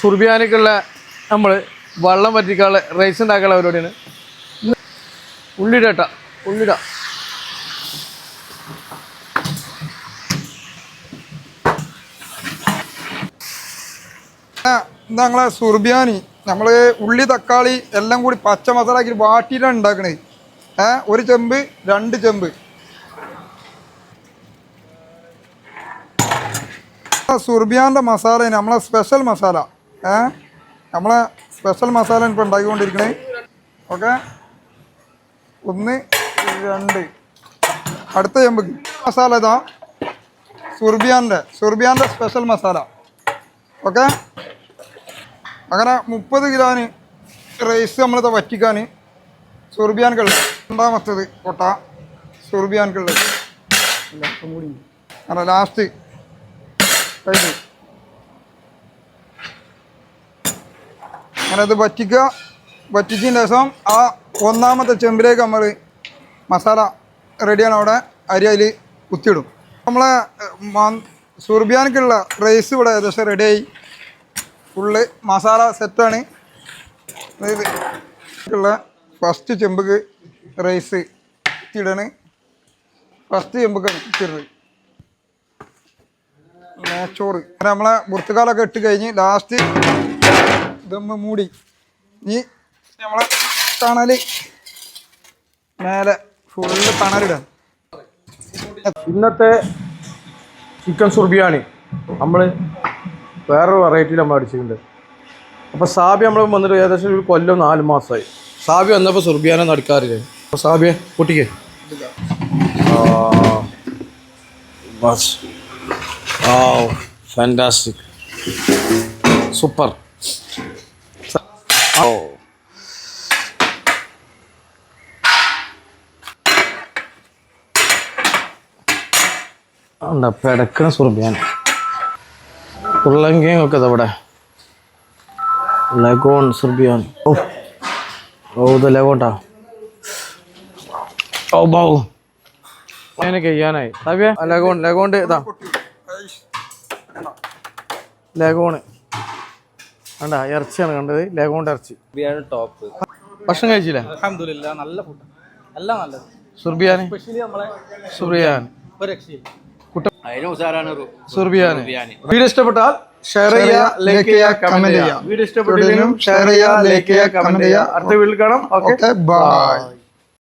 സുർബിയാനിക്കുള്ള നമ്മൾ വെള്ളം വറ്റിക്കാനുള്ള റൈസ് ഉണ്ടാക്കാനുള്ള പരിപാടിയാണ്. ഉള്ളിട ഉള്ളിട ഞങ്ങളെ സുർബിയാനി നമ്മൾ ഉള്ളി തക്കാളി എല്ലാം കൂടി പച്ച മസാല ആക്കി വാട്ടിയിട്ടാണ് ഉണ്ടാക്കണത്. ഒരു ചെമ്പ് 2 ചെമ്പ് സുർബിയാൻ്റെ മസാല നമ്മളെ സ്പെഷ്യൽ മസാല. നമ്മളെ സ്പെഷ്യൽ മസാല ഇപ്പോൾ ഉണ്ടാക്കിക്കൊണ്ടിരിക്കണേ. ഓക്കെ, 1 2 അടുത്ത ചെമ്പ് മസാല ഇതാ സുർബിയാൻ്റെ സ്പെഷ്യൽ മസാല. ഓക്കെ, അങ്ങനെ 30 കിലോന് റൈസ് നമ്മളിത് വറ്റിക്കാൻ സുർബിയാൻക്കുള്ളത്. രണ്ടാമത്തത് കൊട്ട സുർബിയാൻക്കുള്ളത്. അങ്ങനെ ലാസ്റ്റ് കഴിഞ്ഞു. അങ്ങനെ ഇത് വറ്റിച്ചതിന് ശേഷം ആ ഒന്നാമത്തെ ചെമ്പിലേക്ക് നമ്മൾ മസാല റെഡിയാണ്. അവിടെ അരി അതിൽ കുത്തിയിടും. നമ്മളെ സുർബിയാൻക്കുള്ള റൈസ് ഇവിടെ ഏകദേശം റെഡിയായി. ഫുള്ള് മസാല സെറ്റാണ്. ഉള്ള ഫസ്റ്റ് ചെമ്പക്ക് റൈസ് ഇടണ്. ഫസ്റ്റ് ചെമ്പക്കാണ് ഇട്ടിരുന്നത് ചോറ്. നമ്മളെ പുറത്തുകാലൊക്കെ ഇട്ട് കഴിഞ്ഞ് ലാസ്റ്റ് ഇതൊന്ന് മൂടി ഇനി നമ്മളെ തണൽ മേലെ ഫുള്ള് തണലിടാം. ഇന്നത്തെ ചിക്കൻ സുർബിയാനി നമ്മൾ വേറൊരു വെറൈറ്റിയിൽ നമ്മൾ അടിച്ചിട്ടുണ്ട്. അപ്പോൾ സാബി നമ്മൾ വന്നിട്ട് ഏകദേശം ഒരു കൊല്ലം 4 മാസമായി. സാബി വന്നപ്പോൾ സുർബിയാനൊന്നും അടുക്കാറില്ല. അപ്പോൾ സാബിയെ പൊട്ടിക്കേ. Fantastic, super. എന്താ പെടക്കണ സുർബിയാൻ. ഉരുളങ്കിയും ഒക്കെ ഇതവിടെ ലഗോൺ സുർബിയാൻ. ഇത് ലഗോണ്ടാ. അങ്ങനെ ചെയ്യാനായി സാബിയ. ലഗോണ്ട് ഇതാ ലഗോണ് കണ്ടാ, ഇറച്ചിയാണ് കണ്ടത്. ലഗോണ്ട് ഇറച്ചി ടോപ്പ്. ഭക്ഷണം കഴിച്ചില്ലേ? അൽഹംദുലില്ലാ, നല്ല ഫുഡ്, എല്ലാം നല്ലത്. സുർബിയാനി സുർബിയാൻ വീഡിയോ ഇഷ്ടപ്പെട്ടാൽ ഷെയർ ചെയ്യുക, ലൈക്ക് ചെയ്യുക, കമന്റ് ചെയ്യുക. വീഡിയോ ഇഷ്ടപ്പെട്ടില്ലെങ്കിലും ഷെയർ ചെയ്യുക, ലൈക്ക് ചെയ്യുക, കമന്റ് ചെയ്യുക. അടുത്ത വീഡിയോയിൽ കാണാം. Okay, by.